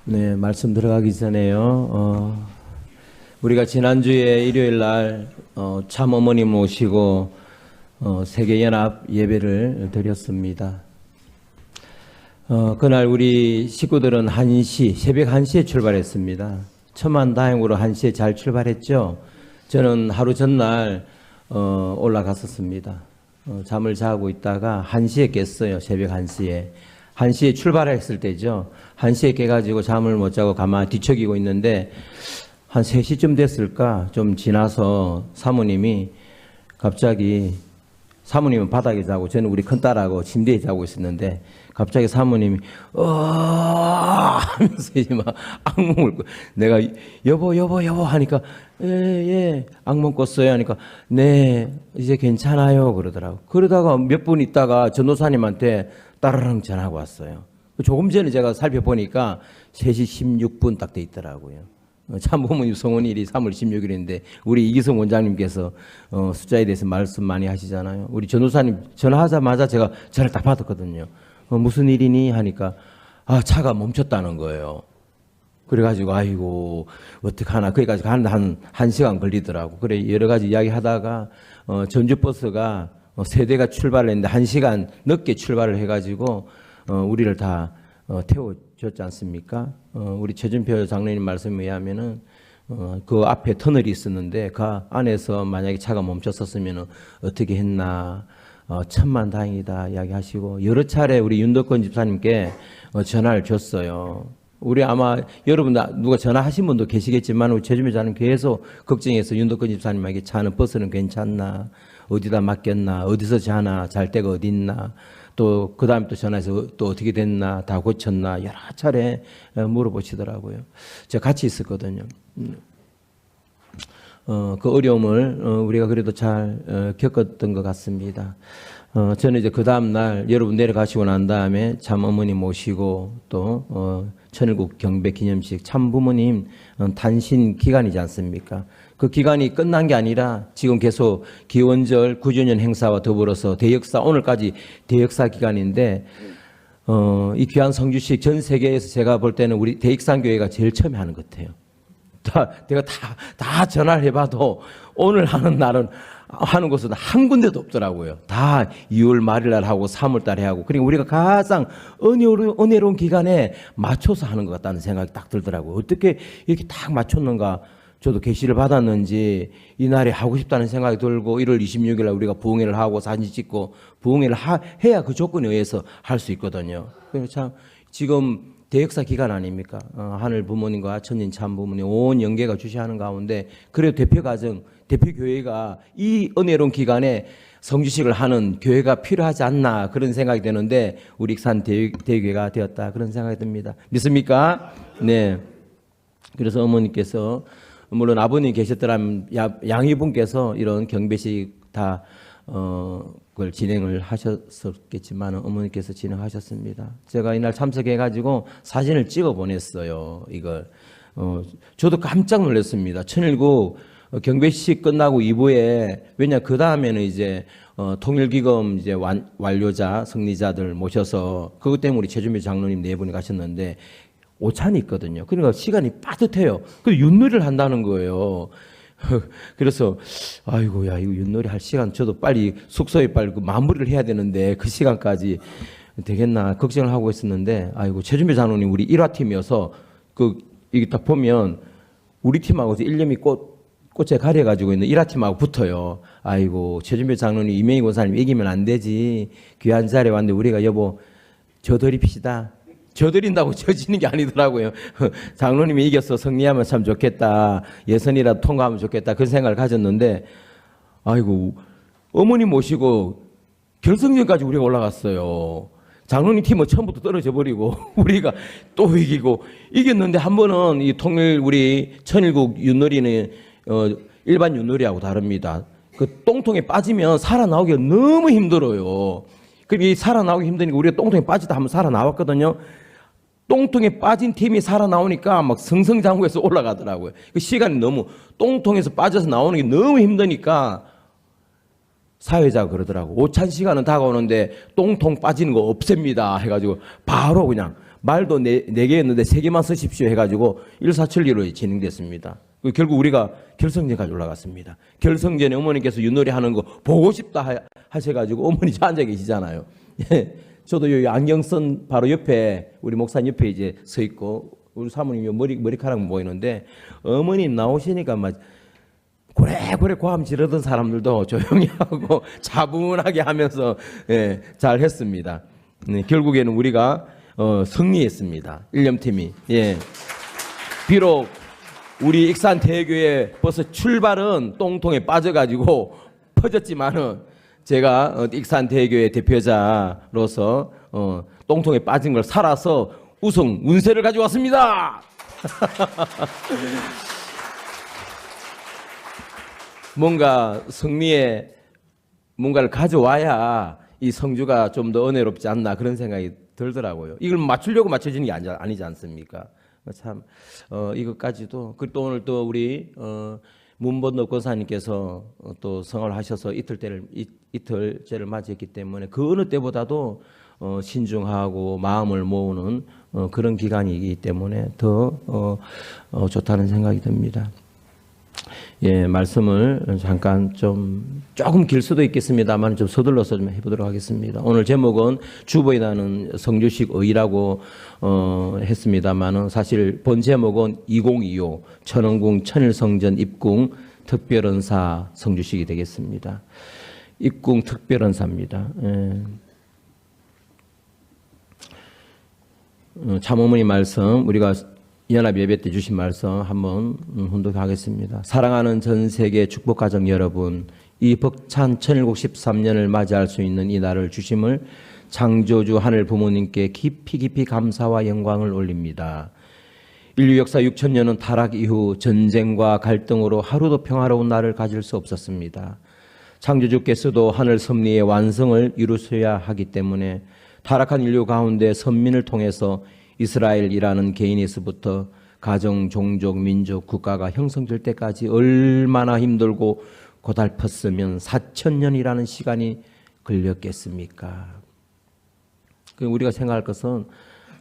네, 말씀 들어가기 전에요. 우리가 지난주에 일요일 날 참 어머님 모시고 세계연합 예배를 드렸습니다. 그날 우리 식구들은 새벽 1시에 출발했습니다. 천만다행으로 1시에 잘 출발했죠. 저는 하루 전날 올라갔었습니다. 잠을 자고 있다가 1시에 깼어요. 새벽 1시에. 1시에 출발했을 때죠. 1시에 깨가지고 잠을 못 자고 가만히 뒤척이고 있는데 한 3시쯤 됐을까 좀 지나서 사모님이 갑자기, 사모님은 바닥에 자고 저는 우리 큰딸하고 침대에 자고 있었는데 갑자기 사모님이 하면서 이제 막 악몽을 내가 여보 하니까 예 악몽 꿨어요 하니까 네 이제 괜찮아요 그러더라고. 그러다가 몇 분 있다가 전도사님한테 따르릉 전화가 왔어요. 조금 전에 제가 살펴보니까 3시 16분 딱 돼 있더라고요. 참부모님 성원일이 3월 16일인데 우리 이기성 원장님께서 숫자에 대해서 말씀 많이 하시잖아요. 우리 전도사님 전화하자마자 제가 전화를 딱 받았거든요. 무슨 일이니 하니까 차가 멈췄다는 거예요. 그래가지고 아이고 어떡하나 거기까지 가는데 한 시간 걸리더라고. 그래 여러 가지 이야기하다가 전주버스가 세대가 출발을 했는데 1시간 늦게 출발을 해가지고 우리를 다 태워줬지 않습니까? 우리 최준표 장로님 말씀에 의하면은 그 앞에 터널이 있었는데 그 안에서 만약에 차가 멈췄었으면 어떻게 했나 천만다행이다 이야기하시고 여러 차례 우리 윤덕권 집사님께 전화를 줬어요. 우리 아마 여러분 누가 전화하신 분도 계시겠지만 우리 최준표 장로님 계속 걱정해서 윤덕권 집사님에게 차는 버스는 괜찮나 어디다 맡겼나 어디서 자나 잘 데가 어디 있나 또 그 다음에 또 전화해서 또 어떻게 됐나 다 고쳤나 여러 차례 물어보시더라고요. 제가 같이 있었거든요. 그 어려움을 우리가 그래도 잘 겪었던 것 같습니다. 저는 이제 그 다음 날 여러분 내려가시고 난 다음에 참 어머니 모시고 또 천일국 경배 기념식 참 부모님 단신 기간이지 않습니까? 그 기간이 끝난 게 아니라 지금 계속 기원절 9주년 행사와 더불어서 대역사 오늘까지 대역사 기간인데 이 귀한 성주식 전 세계에서 제가 볼 때는 우리 대익산교회가 제일 처음에 하는 것 같아요. 내가 다 전화를 해봐도 오늘 하는 날은 하는 곳은 한 군데도 없더라고요. 다 2월 말일 날 하고 3월 달에 하고 그리고 우리가 가장 은혜로운 기간에 맞춰서 하는 것 같다는 생각이 딱 들더라고요. 어떻게 이렇게 딱 맞췄는가. 저도 계시를 받았는지 이날에 하고 싶다는 생각이 들고 1월 26일 날 우리가 부흥회를 하고 사진 찍고 부흥회를 해야 그 조건에 의해서 할 수 있거든요. 그래서 참 지금 대역사 기간 아닙니까? 하늘 부모님과 천진 참 부모님 온 영계가 주시하는 가운데 그래도 대표 가정, 대표 교회가 이 은혜로운 기간에 성주식을 하는 교회가 필요하지 않나 그런 생각이 드는데 우리 익산 대교회가 되었다 그런 생각이 듭니다. 믿습니까? 네. 그래서 어머니께서 물론 아버님 계셨더라면 양희분께서 이런 경배식 다 그걸 진행을 하셨었겠지만 어머니께서 진행하셨습니다. 제가 이날 참석해가지고 사진을 찍어 보냈어요. 이걸 저도 깜짝 놀랐습니다. 천일국 경배식 끝나고 2부에 왜냐 그 다음에는 이제 통일기금 이제 완료자 승리자들 모셔서 그것 때문에 우리 최준배 장로님 4분이 가셨는데 오찬이 있거든요. 그러니까 시간이 빠듯해요. 그 윷놀이를 한다는 거예요. 그래서 아이고 야 이거 윷놀이 할 시간 저도 빨리 숙소에 빨리 그 마무리를 해야 되는데 그 시간까지 되겠나 걱정을 하고 있었는데 아이고 최준배 장로님 우리 1화팀이어서 이게 딱 보면 우리 팀하고 일념이 꽃에 가려가지고 있는 1화팀하고 붙어요. 아이고 최준배 장로님 이명희 권사님 이기면 안 되지 귀한 자리에 왔는데 우리가 여보 저드립시다. 저드린다고 져지는 게 아니더라고요. 장로님이 이겨서 승리하면 참 좋겠다. 예선이라도 통과하면 좋겠다. 그런 생각을 가졌는데 아이고 어머니 모시고 결승전까지 우리가 올라갔어요. 장로님 팀은 처음부터 떨어져 버리고 우리가 또 이겼는데 한 번은 이 통일 우리 천일국 윷놀이는 일반 윷놀이하고 다릅니다. 그 똥통에 빠지면 살아나오기가 너무 힘들어요. 그럼 살아나오기 힘드니까 우리가 똥통에 빠지다 한번 살아나왔거든요. 똥통에 빠진 팀이 살아나오니까 막 승승장구해서 올라가더라고요. 그 시간이 너무 똥통에서 빠져서 나오는 게 너무 힘드니까 사회자가 그러더라고. 오찬 시간은 다가오는데 똥통 빠지는 거 없앱니다. 해가지고 바로 그냥 말도 네 개였는데 3개만 쓰십시오 해가지고 일사천리로 진행됐습니다. 결국 우리가 결성전까지 올라갔습니다. 결성전에 어머니께서 윷놀이 하는 거 보고 싶다 하셔가지고 어머니 저 앉아 계시잖아요. 저도 요 안경 쓴 바로 옆에 우리 목사님 옆에 이제 서 있고 우리 사모님 머리카락 보이는데 어머님 나오시니까 막 고래고래 고함 지르던 사람들도 조용히 하고 차분하게 하면서 잘 했습니다. 결국에는 우리가 승리했습니다. 일념팀이. 비록 우리 익산대교회 벌써 출발은 똥통에 빠져가지고 퍼졌지만은 제가 익산대교회 대표자로서 똥통에 빠진 걸 살아서 우승 운세를 가져왔습니다. 뭔가 승리에 뭔가를 가져와야 이 성주가 좀 더 은혜롭지 않나 그런 생각이 들더라고요. 이걸 맞추려고 맞춰지는 게 아니지 않습니까? 참 이것까지도 또 오늘 또 우리 문본덕 권사님께서 또 성화를 하셔서 이틀째를 맞이했기 때문에 그 어느 때보다도 신중하고 마음을 모으는 그런 기간이기 때문에 더 좋다는 생각이 듭니다. 말씀을 잠깐 조금 길 수도 있겠습니다만 좀 서둘러서 좀 해보도록 하겠습니다. 오늘 제목은 주보에 나는 성주식 의라고 했습니다만은 사실 본 제목은 2025 천원궁 천일성전 입궁 특별언사 성주식이 되겠습니다. 입궁 특별언사입니다. 참어머니 말씀 우리가 연합 예배 때 주신 말씀 한번 훈독하겠습니다. 사랑하는 전 세계 축복가정 여러분, 이 벅찬 1013년을 맞이할 수 있는 이 날을 주심을 창조주 하늘 부모님께 깊이 감사와 영광을 올립니다. 인류 역사 6천년은 타락 이후 전쟁과 갈등으로 하루도 평화로운 날을 가질 수 없었습니다. 창조주께서도 하늘 섭리의 완성을 이루셔야 하기 때문에 타락한 인류 가운데 선민을 통해서 이스라엘이라는 개인에서부터 가정, 종족, 민족, 국가가 형성될 때까지 얼마나 힘들고 고달팠으면 4천년이라는 시간이 걸렸겠습니까? 우리가 생각할 것은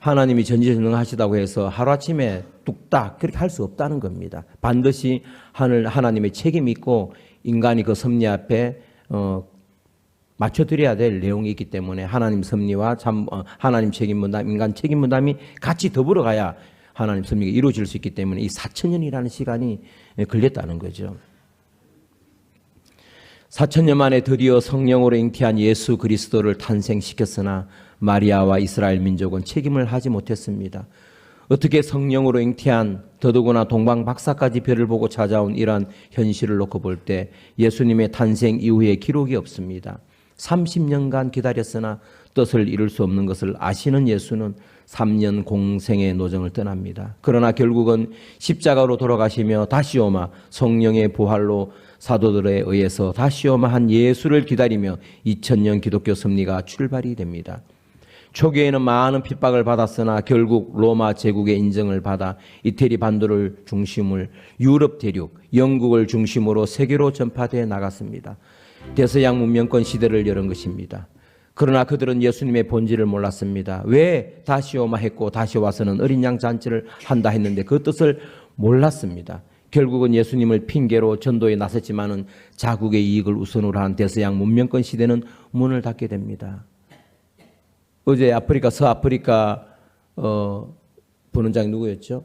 하나님이 전지전능하시다고 해서 하루아침에 뚝딱 그렇게 할 수 없다는 겁니다. 반드시 하나님의 책임이 있고 인간이 그 섭리 앞에 맞춰드려야 될 내용이 있기 때문에 하나님 섭리와 하나님 책임 분담, 인간 책임 분담이 같이 더불어 가야 하나님 섭리가 이루어질 수 있기 때문에 이 4천년이라는 시간이 걸렸다는 거죠. 4천년 만에 드디어 성령으로 잉태한 예수 그리스도를 탄생시켰으나 마리아와 이스라엘 민족은 책임을 하지 못했습니다. 어떻게 성령으로 잉태한 더더구나 동방박사까지 별을 보고 찾아온 이러한 현실을 놓고 볼 때 예수님의 탄생 이후에 기록이 없습니다. 30년간 기다렸으나 뜻을 이룰 수 없는 것을 아시는 예수는 3년 공생의 노정을 떠납니다. 그러나 결국은 십자가로 돌아가시며 다시 오마 성령의 부활로 사도들에 의해서 다시 오마 한 예수를 기다리며 2000년 기독교 섭리가 출발이 됩니다. 초기에는 많은 핍박을 받았으나 결국 로마 제국의 인정을 받아 이태리 반도를 중심을 유럽 대륙, 영국을 중심으로 세계로 전파되어 나갔습니다. 대서양 문명권 시대를 열은 것입니다. 그러나 그들은 예수님의 본질을 몰랐습니다. 왜 다시 오마 했고 다시 와서는 어린 양 잔치를 한다 했는데 그 뜻을 몰랐습니다. 결국은 예수님을 핑계로 전도에 나섰지만은 자국의 이익을 우선으로 한 대서양 문명권 시대는 문을 닫게 됩니다. 어제 아프리카 서아프리카 부원장이 누구였죠?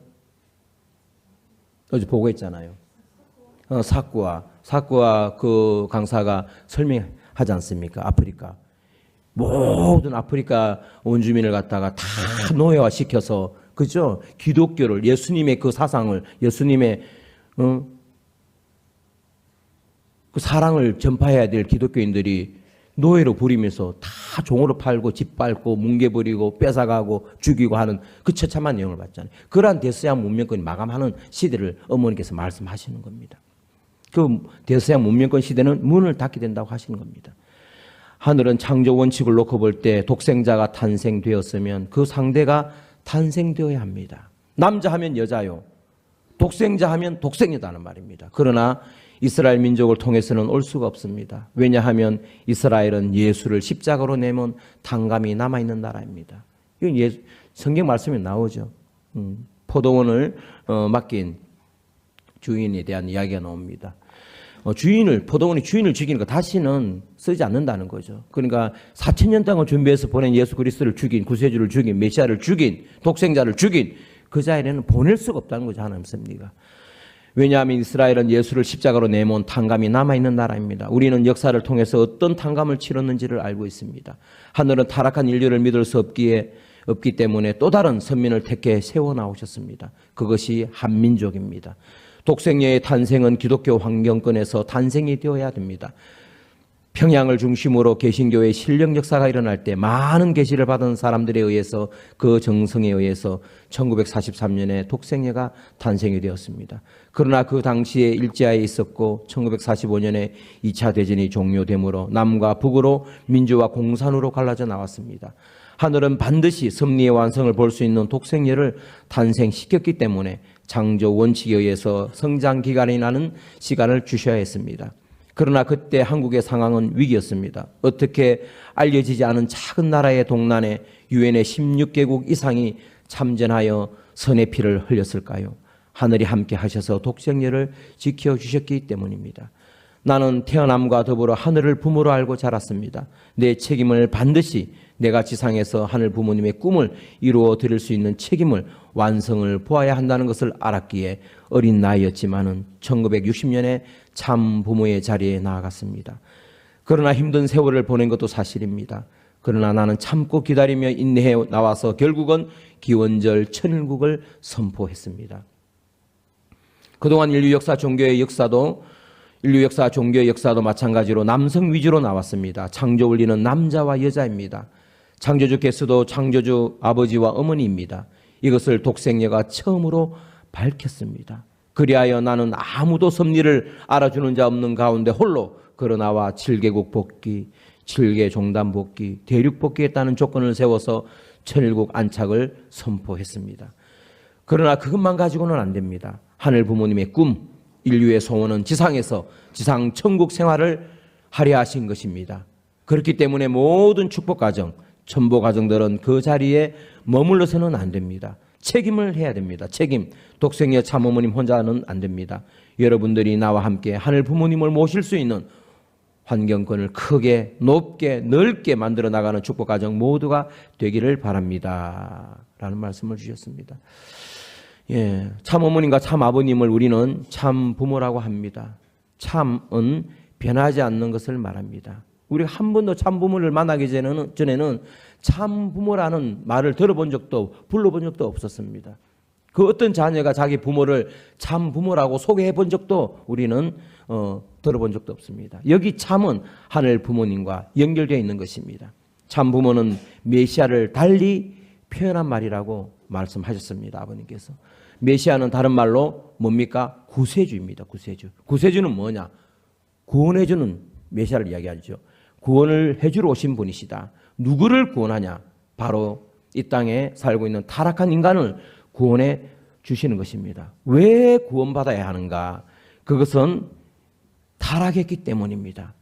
어제 보고했잖아요. 사쿠아 그 강사가 설명하지 않습니까? 아프리카 모든 아프리카 원주민을 갖다가 다 노예화 시켜서 그죠? 기독교를 예수님의 그 사상을 예수님의 그 사랑을 전파해야 될 기독교인들이 노예로 부리면서 다 종으로 팔고 집 밟고 뭉개버리고 뺏어가고 죽이고 하는 그 처참한 내용을 봤잖아요. 그러한 대서양 문명권이 마감하는 시대를 어머니께서 말씀하시는 겁니다. 그 대서양 문명권 시대는 문을 닫게 된다고 하시는 겁니다. 하늘은 창조 원칙을 놓고 볼 때 독생자가 탄생되었으면 그 상대가 탄생되어야 합니다. 남자 하면 여자요. 독생자 하면 독생이다는 말입니다. 그러나 이스라엘 민족을 통해서는 올 수가 없습니다. 왜냐하면 이스라엘은 예수를 십자가로 내몬 탕감이 남아있는 나라입니다. 이건 성경 말씀에 나오죠. 포도원을 맡긴 주인에 대한 이야기가 나옵니다. 포도원이 주인을 죽이니까 다시는 쓰지 않는다는 거죠. 그러니까 4,000년 동안 준비해서 보낸 예수 그리스도를 죽인, 구세주를 죽인, 메시아를 죽인, 독생자를 죽인 그 자리에는 보낼 수가 없다는 거죠. 하나님 섭리가. 왜냐하면 이스라엘은 예수를 십자가로 내몬 탕감이 남아있는 나라입니다. 우리는 역사를 통해서 어떤 탕감을 치렀는지를 알고 있습니다. 하늘은 타락한 인류를 믿을 수 없기 때문에 또 다른 선민을 택해 세워나오셨습니다. 그것이 한민족입니다. 독생녀의 탄생은 기독교 환경권에서 탄생이 되어야 됩니다. 평양을 중심으로 개신교의 신령 역사가 일어날 때 많은 계시를 받은 사람들에 의해서 그 정성에 의해서 1943년에 독생녀가 탄생이 되었습니다. 그러나 그 당시에 일제하에 있었고 1945년에 2차 대전이 종료되므로 남과 북으로 민주와 공산으로 갈라져 나왔습니다. 하늘은 반드시 섭리의 완성을 볼 수 있는 독생녀를 탄생시켰기 때문에 창조 원칙에 의해서 성장 기간이 나는 시간을 주셔야 했습니다. 그러나 그때 한국의 상황은 위기였습니다. 어떻게 알려지지 않은 작은 나라의 동란에 유엔의 16개국 이상이 참전하여 선의 피를 흘렸을까요? 하늘이 함께 하셔서 독생녀를 지켜주셨기 때문입니다. 나는 태어남과 더불어 하늘을 부모로 알고 자랐습니다. 내 책임을 반드시 내가 지상에서 하늘 부모님의 꿈을 이루어 드릴 수 있는 책임을 완성을 보아야 한다는 것을 알았기에 어린 나이였지만은 1960년에 참 부모의 자리에 나아갔습니다. 그러나 힘든 세월을 보낸 것도 사실입니다. 그러나 나는 참고 기다리며 인내해 나와서 결국은 기원절 천일국을 선포했습니다. 그동안 인류 역사 종교의 역사도 마찬가지로 남성 위주로 나왔습니다. 창조 원리는 남자와 여자입니다. 창조주께서도 창조주 아버지와 어머니입니다. 이것을 독생녀가 처음으로 밝혔습니다. 그리하여 나는 아무도 섭리를 알아주는 자 없는 가운데 홀로 걸어나와 7개국 복귀, 7개 종단 복귀, 대륙 복귀했다는 조건을 세워서 천일국 안착을 선포했습니다. 그러나 그것만 가지고는 안 됩니다. 하늘 부모님의 꿈, 인류의 소원은 지상에서 지상 천국 생활을 하려 하신 것입니다. 그렇기 때문에 모든 축복 가정, 천보 가정들은 그 자리에 머물러서는 안 됩니다. 책임을 해야 됩니다. 책임. 독생녀 참어머님 혼자는 안 됩니다. 여러분들이 나와 함께 하늘 부모님을 모실 수 있는 환경권을 크게, 높게, 넓게 만들어 나가는 축복 가정 모두가 되기를 바랍니다. 라는 말씀을 주셨습니다. 예, 참어머님과 참아버님을 우리는 참 부모라고 합니다. 참은 변하지 않는 것을 말합니다. 우리가 한 번도 참 부모를 만나기 전에는 참 부모라는 말을 들어본 적도 불러본 적도 없었습니다. 그 어떤 자녀가 자기 부모를 참 부모라고 소개해 본 적도 우리는 들어본 적도 없습니다. 여기 참은 하늘 부모님과 연결되어 있는 것입니다. 참 부모는 메시아를 달리 표현한 말이라고 말씀하셨습니다. 아버님께서. 메시아는 다른 말로 뭡니까? 구세주입니다. 구세주. 구세주는 뭐냐? 구원해주는 메시아를 이야기하죠. 구원을 해주러 오신 분이시다. 누구를 구원하냐? 바로 이 땅에 살고 있는 타락한 인간을 구원해 주시는 것입니다. 왜 구원받아야 하는가? 그것은 타락했기 때문입니다.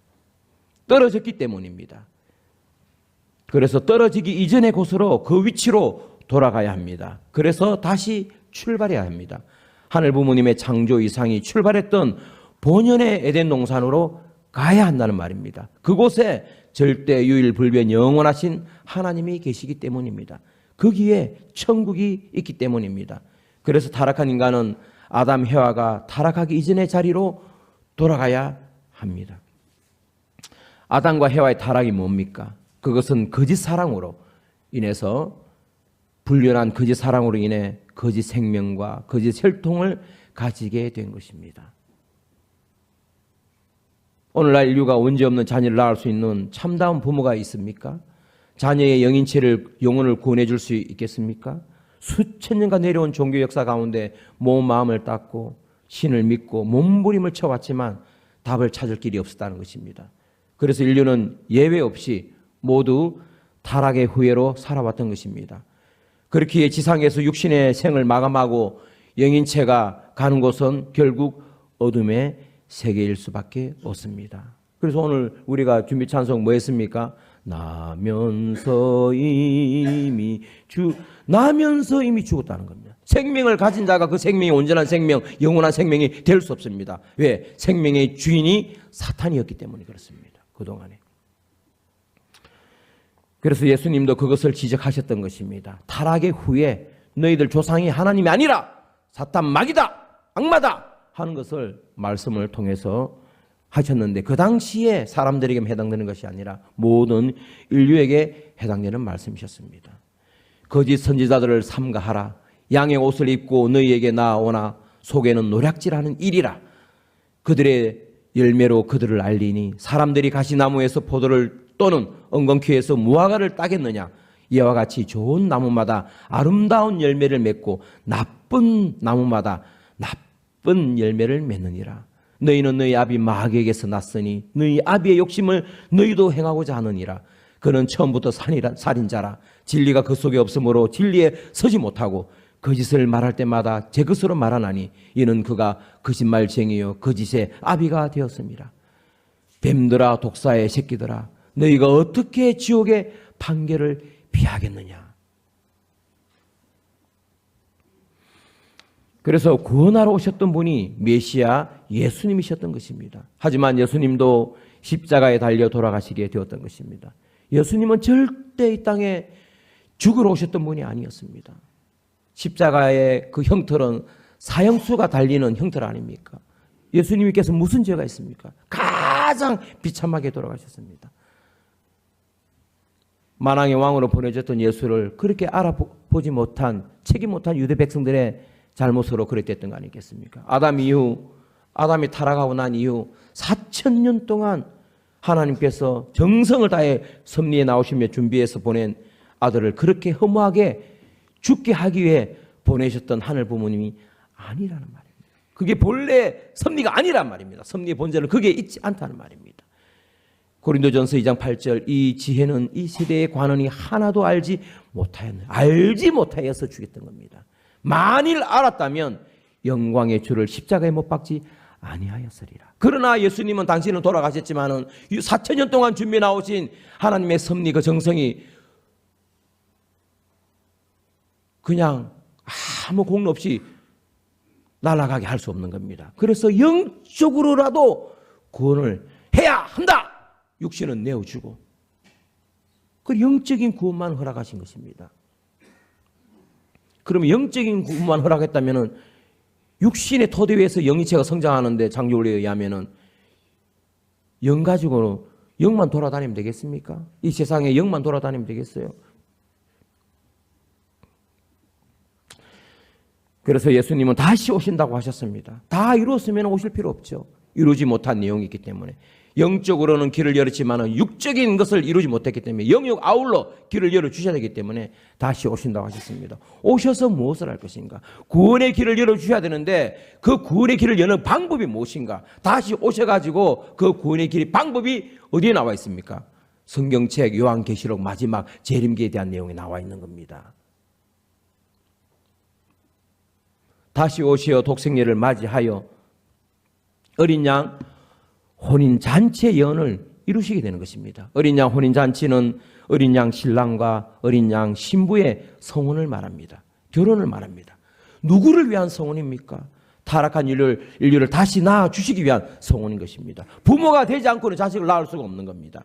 떨어졌기 때문입니다. 그래서 떨어지기 이전의 곳으로 그 위치로 돌아가야 합니다. 그래서 다시 출발해야 합니다. 하늘 부모님의 창조 이상이 출발했던 본연의 에덴 동산으로 가야 한다는 말입니다. 그곳에 절대 유일불변 영원하신 하나님이 계시기 때문입니다. 거기에 천국이 있기 때문입니다. 그래서 타락한 인간은 아담 해와가 타락하기 이전의 자리로 돌아가야 합니다. 아담과 해와의 타락이 뭡니까? 그것은 거짓 사랑으로 인해서 불륜한 거짓 사랑으로 인해 거짓 생명과 거짓 혈통을 가지게 된 것입니다. 오늘날 인류가 문제없는 자녀를 낳을 수 있는 참다운 부모가 있습니까? 자녀의 영혼을 구원해 줄 수 있겠습니까? 수천 년간 내려온 종교 역사 가운데 몸 마음을 닦고 신을 믿고 몸부림을 쳐왔지만 답을 찾을 길이 없었다는 것입니다. 그래서 인류는 예외 없이 모두 타락의 후예로 살아왔던 것입니다. 그렇기에 지상에서 육신의 생을 마감하고 영인체가 가는 곳은 결국 어둠의 세계일 수밖에 없습니다. 그래서 오늘 우리가 준비 찬송 뭐 했습니까? 나면서 이미 죽었다는 겁니다. 생명을 가진 자가 그 생명이 온전한 생명, 영원한 생명이 될 수 없습니다. 왜? 생명의 주인이 사탄이었기 때문에 그렇습니다. 그동안에. 그래서 예수님도 그것을 지적하셨던 것입니다. 타락의 후에 너희들 조상이 하나님이 아니라 사탄 마귀다, 악마다 하는 것을 말씀을 통해서 하셨는데, 그 당시에 사람들에게 해당되는 것이 아니라 모든 인류에게 해당되는 말씀이셨습니다. 거짓 선지자들을 삼가하라. 양의 옷을 입고 너희에게 나아오나 속에는 노략질하는 일이라. 그들의 열매로 그들을 알리니 사람들이 가시나무에서 포도를 또는 엉겅퀴에서 무화과를 따겠느냐. 이와 같이 좋은 나무마다 아름다운 열매를 맺고 나쁜 나무마다 나쁜 열매를 맺느니라. 너희는 너희 아비 마귀에게서 났으니 너희 아비의 욕심을 너희도 행하고자 하느니라. 그는 처음부터 살인자라. 진리가 그 속에 없으므로 진리에 서지 못하고 거짓을 말할 때마다 제 것으로 말하나니 이는 그가 거짓말쟁이요 거짓의 아비가 되었습니다. 뱀들아 독사의 새끼들아, 너희가 어떻게 지옥의 판결을 피하겠느냐. 그래서 구원하러 오셨던 분이 메시아 예수님이셨던 것입니다. 하지만 예수님도 십자가에 달려 돌아가시게 되었던 것입니다. 예수님은 절대 이 땅에 죽으러 오셨던 분이 아니었습니다. 십자가의 그 형틀은 사형수가 달리는 형틀 아닙니까? 예수님께서 무슨 죄가 있습니까? 가장 비참하게 돌아가셨습니다. 만왕의 왕으로 보내졌던 예수를 그렇게 알아보지 못한, 책임 못한 유대 백성들의 잘못으로 그렇게 됐던 거 아니겠습니까? 아담이 타락하고 난 이후 4,000년 동안 하나님께서 정성을 다해 섭리에 나오시며 준비해서 보낸 아들을 그렇게 허무하게 죽게 하기 위해 보내셨던 하늘 부모님이 아니라는 말입니다. 그게 본래 섭리가 아니란 말입니다. 섭리의 본질은 그게 있지 않다는 말입니다. 고린도전서 2장 8절, 이 지혜는 이 세대의 관원이 하나도 알지 못하여서 죽였던 겁니다. 만일 알았다면 영광의 주를 십자가에 못 박지 아니하였으리라. 그러나 예수님은 당신은 돌아가셨지만은 4,000년 동안 준비해 나오신 하나님의 섭리 그 정성이 그냥 아무 공로 없이 날아가게 할 수 없는 겁니다. 그래서 영적으로라도 구원을 해야 한다. 육신은 내어주고 그 영적인 구원만 허락하신 것입니다. 그러면 영적인 구원만 허락했다면은 육신의 토대 위에서 영이체가 성장하는데 창조원리에 의하면은 영 가지고는 영만 돌아다니면 되겠습니까? 이 세상에 영만 돌아다니면 되겠어요? 그래서 예수님은 다시 오신다고 하셨습니다. 다 이루었으면 오실 필요 없죠. 이루지 못한 내용이 있기 때문에. 영적으로는 길을 열었지만 육적인 것을 이루지 못했기 때문에 영역 아울러 길을 열어주셔야 되기 때문에 다시 오신다고 하셨습니다. 오셔서 무엇을 할 것인가? 구원의 길을 열어주셔야 되는데 그 구원의 길을 여는 방법이 무엇인가? 다시 오셔가지고 그 구원의 길의 방법이 어디에 나와 있습니까? 성경책 요한계시록 마지막 재림기에 대한 내용이 나와 있는 겁니다. 다시 오시어 독생예를 맞이하여 어린 양 혼인잔치의 예언을 이루시게 되는 것입니다. 어린 양 혼인잔치는 어린 양 신랑과 어린 양 신부의 성혼을 말합니다. 결혼을 말합니다. 누구를 위한 성혼입니까? 타락한 인류를 다시 낳아주시기 위한 성혼인 것입니다. 부모가 되지 않고는 자식을 낳을 수가 없는 겁니다.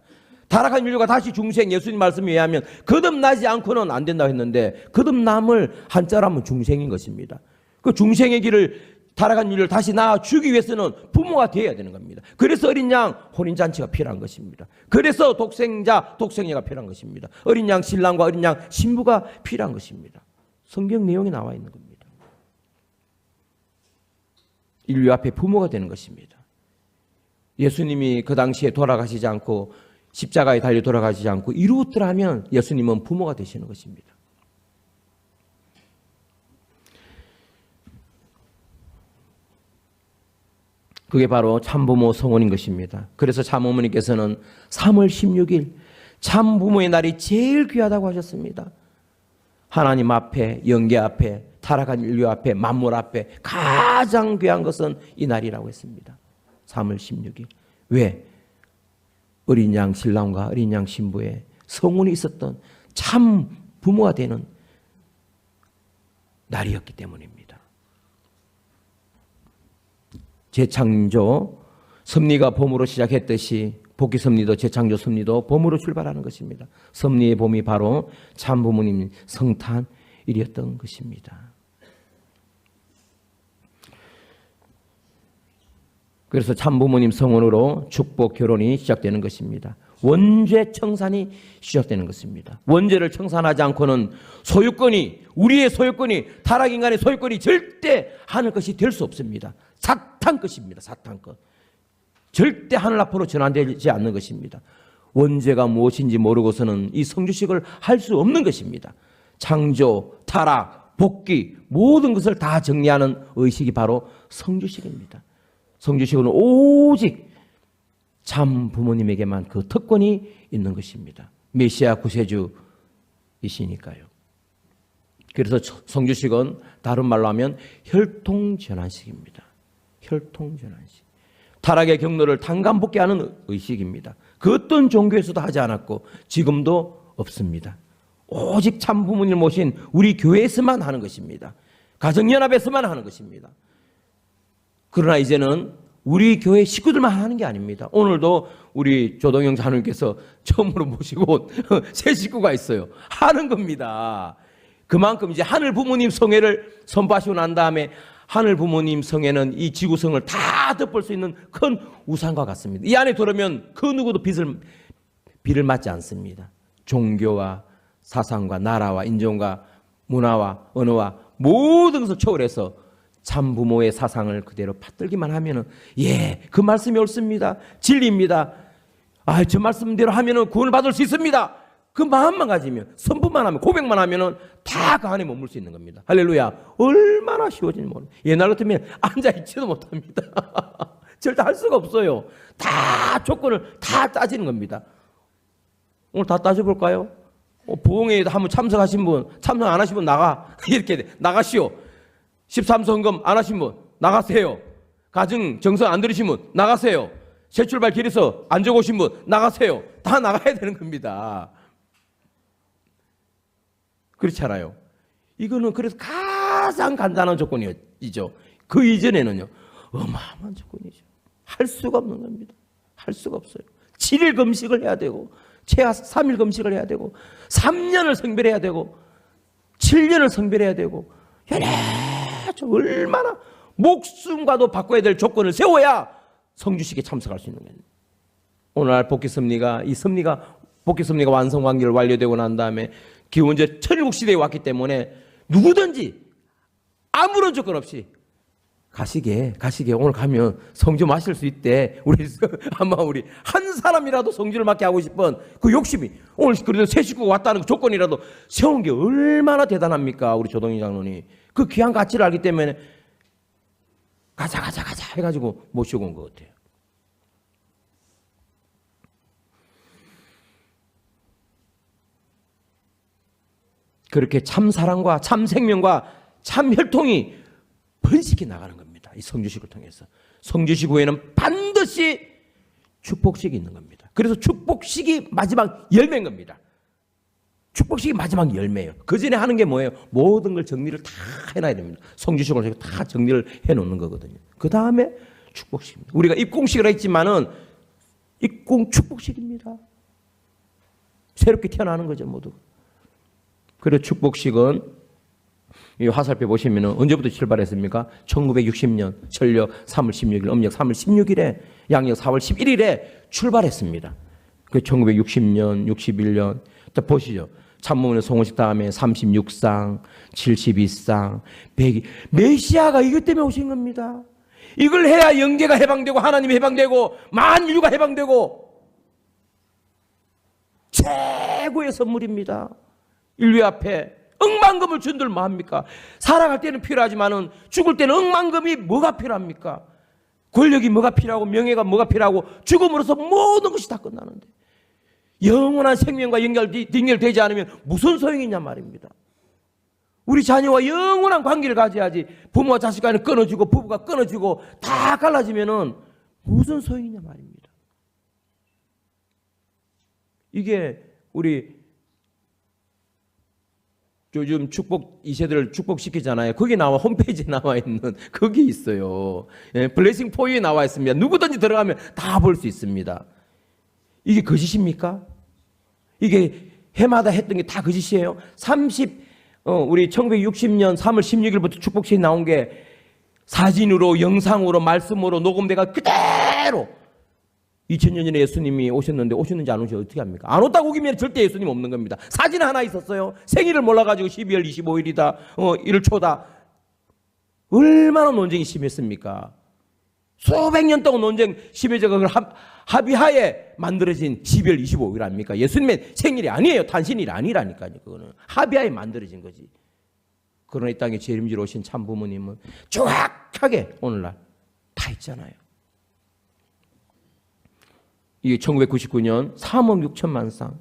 타락한 인류가 다시 중생, 예수님 말씀에 의하면 거듭나지 않고는 안 된다고 했는데 거듭남을 한자로 하면 중생인 것입니다. 그 중생의 길을 타락한 인류를 다시 낳아주기 위해서는 부모가 되어야 되는 겁니다. 그래서 어린 양 혼인잔치가 필요한 것입니다. 그래서 독생녀가 필요한 것입니다. 어린 양 신랑과 어린 양 신부가 필요한 것입니다. 성경 내용이 나와 있는 겁니다. 인류 앞에 부모가 되는 것입니다. 예수님이 그 당시에 돌아가시지 않고 십자가에 달려 돌아가시지 않고 이루었더라면 예수님은 부모가 되시는 것입니다. 그게 바로 참부모 성혼인 것입니다. 그래서 참어머니께서는 3월 16일 참부모의 날이 제일 귀하다고 하셨습니다. 하나님 앞에, 영계 앞에, 타락한 인류 앞에, 만물 앞에 가장 귀한 것은 이 날이라고 했습니다. 3월 16일. 왜? 어린 양 신랑과 어린 양 신부의 성운이 있었던 참 부모가 되는 날이었기 때문입니다. 재창조 섭리가 봄으로 시작했듯이 복귀 섭리도 재창조 섭리도 봄으로 출발하는 것입니다. 섭리의 봄이 바로 참 부모님 성탄일이었던 것입니다. 그래서 참 부모님 성원으로 축복 결혼이 시작되는 것입니다. 원죄 청산이 시작되는 것입니다. 원죄를 청산하지 않고는 소유권이, 우리의 소유권이, 타락인간의 소유권이 절대 하늘 것이 될 수 없습니다. 사탄 것입니다. 사탄 것. 절대 하늘 앞으로 전환되지 않는 것입니다. 원죄가 무엇인지 모르고서는 이 성주식을 할 수 없는 것입니다. 창조, 타락, 복귀 모든 것을 다 정리하는 의식이 바로 성주식입니다. 성주식은 오직 참 부모님에게만 그 특권이 있는 것입니다. 메시아 구세주이시니까요. 그래서 성주식은 다른 말로 하면 혈통전환식입니다. 혈통전환식. 타락의 경로를 단감복게 하는 의식입니다. 그 어떤 종교에서도 하지 않았고 지금도 없습니다. 오직 참 부모님을 모신 우리 교회에서만 하는 것입니다. 가정연합에서만 하는 것입니다. 그러나 이제는 우리 교회 식구들만 하는 게 아닙니다. 오늘도 우리 조동영 장로님께서 처음으로 모시고 새 식구가 있어요. 하는 겁니다. 그만큼 이제 하늘 부모님 성회를 선포하시고 난 다음에 하늘 부모님 성회는 이 지구성을 다 덮을 수 있는 큰 우산과 같습니다. 이 안에 들어오면 그 누구도 비를 맞지 않습니다. 종교와 사상과 나라와 인종과 문화와 언어와 모든 것을 초월해서 참 부모의 사상을 그대로 받들기만 하면은 그 말씀이 옳습니다. 진리입니다. 저 말씀대로 하면은 구원을 받을 수 있습니다. 그 마음만 가지면, 선포만 하면, 고백만 하면은 다 그 안에 머물 수 있는 겁니다. 할렐루야. 얼마나 쉬워진지 모릅니다. 옛날 같으면 앉아있지도 못합니다. 절대 할 수가 없어요. 다 조건을 다 따지는 겁니다. 오늘 다 따져볼까요? 부흥회에 한번 참석하신 분, 참석 안 하신 분 이렇게 나가시오. 13선금 안 하신 분 나가세요. 가정 정성 안 들으신 분 나가세요. 새 출발 길에서 안 적으신 분 나가세요. 다 나가야 되는 겁니다. 그렇잖아요. 이거는 그래서 가장 간단한 조건이죠. 그 이전에는요 어마어마한 조건이죠. 할 수가 없는 겁니다. 할 수가 없어요. 7일 금식을 해야 되고 최하 3일 금식을 해야 되고 3년을 성별해야 되고 7년을 성별해야 되고 얼마나 목숨과도 바꿔야 될 조건을 세워야 성주식에 참석할 수 있는 거예요. 오늘날 복귀 섭리가 복귀 섭리가 완성 관계를 완료되고 난 다음에 기원전 천일국 시대에 왔기 때문에 누구든지 아무런 조건 없이 가시게 오늘 가면 성주 마실 수 있대. 아마 우리 한 사람이라도 성주를 맡게 하고 싶은 그 욕심이 오늘 그래도 새 식구가 왔다는 그 조건이라도 세운 게 얼마나 대단합니까? 우리 조동희 장로님 그 귀한 가치를 알기 때문에 가자 해가지고 모시고 온 것 같아요. 그렇게 참 사랑과 참 생명과 참 혈통이 번식해 나가는 겁니다. 이 성주식을 통해서. 성주식 후에는 반드시 축복식이 있는 겁니다. 그래서 축복식이 마지막 열매인 겁니다. 축복식이 마지막 열매예요. 그 전에 하는 게 뭐예요? 모든 걸 정리를 다 해놔야 됩니다. 성주식을 다 정리를 해놓는 거거든요. 그 다음에 축복식입니다. 우리가 입공식을 했지만은 입공 축복식입니다. 새롭게 태어나는 거죠, 모두. 그리고 축복식은 이 화살표 보시면 언제부터 출발했습니까? 1960년 철력 3월 16일, 음력 3월 16일에 양력 4월 11일에 출발했습니다. 그 1960년, 61년 또 보시죠. 참모문의 송원식 다음에 36상, 72상, 100이 메시아가 이것 때문에 오신 겁니다. 이걸 해야 영계가 해방되고 하나님이 해방되고 만인류가 해방되고 최고의 선물입니다. 인류 앞에 억만금을 준들 뭐합니까? 살아갈 때는 필요하지만은 죽을 때는 억만금이 뭐가 필요합니까? 권력이 뭐가 필요하고 명예가 뭐가 필요하고 죽음으로써 모든 것이 다 끝나는데 영원한 생명과 연결되지 않으면 무슨 소용이냐 말입니다. 우리 자녀와 영원한 관계를 가져야지. 부모와 자식 간에 끊어지고 부부가 끊어지고 다 갈라지면은 무슨 소용이냐 말입니다. 이게 우리 요즘 축복 2세대를 축복시키잖아요. 거기 나와 홈페이지에 나와 있는 거기 있어요. 예, 블레싱 포유에 나와 있습니다. 누구든지 들어가면 다 볼 수 있습니다. 이게 거짓입니까? 이게 해마다 했던 게 다 거짓이에요. 우리 1960년 3월 16일부터 축복식이 나온 게 사진으로, 영상으로, 말씀으로 녹음돼가 그대로 2000년 전에 예수님이 오셨는데 오셨는지 안 오셨는지 어떻게 합니까? 안 왔다고 오기면 절대 예수님 없는 겁니다. 사진 하나 있었어요. 생일을 몰라가지고 12월 25일이다. 1초다. 얼마나 논쟁이 심했습니까? 수백 년 동안 논쟁 심해져 그걸 합의하에 만들어진 12월 25일 아닙니까? 예수님의 생일이 아니에요. 탄신일이 아니라니까요. 그거는 합의하에 만들어진 거지. 그러나 이 땅에 재림지로 오신 참 부모님은 정확하게 오늘날 다 있잖아요. 이게 1999년 3억 6천만 쌍.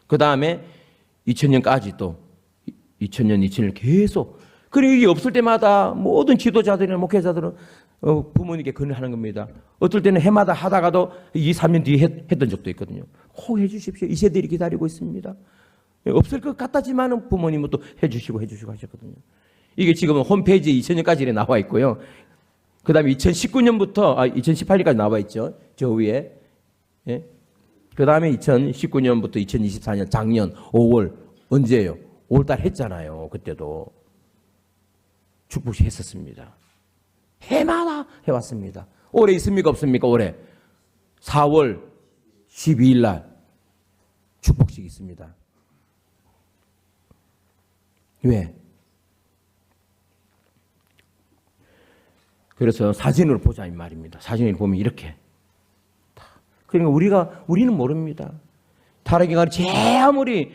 그 다음에 2000년까지 또 2000년, 2000년 계속. 그리고 이게 없을 때마다 모든 지도자들이나 목회자들은 부모님께 건의하는 겁니다. 어떨 때는 해마다 하다가도 2, 3년 뒤에 했던 적도 있거든요. 꼭 해주십시오. 이 세대들이 기다리고 있습니다. 없을 것 같다지만은 부모님은 또 해주시고 하셨거든요. 이게 지금 홈페이지에 2000년까지 나와 있고요. 그 다음에 2019년부터, 2018년까지 나와 있죠. 저 위에. 예? 그 다음에 2019년부터 2024년 작년 5월 언제예요? 5월달 했잖아요. 그때도 축복식 했었습니다. 해마다 해왔습니다. 올해 있습니까? 없습니까? 올해 4월 12일 날 축복식 있습니다. 왜? 그래서 사진으로 보자 이 말입니다. 사진을 보면 이렇게. 그러니까 우리는 모릅니다. 타락인간이 제 아무리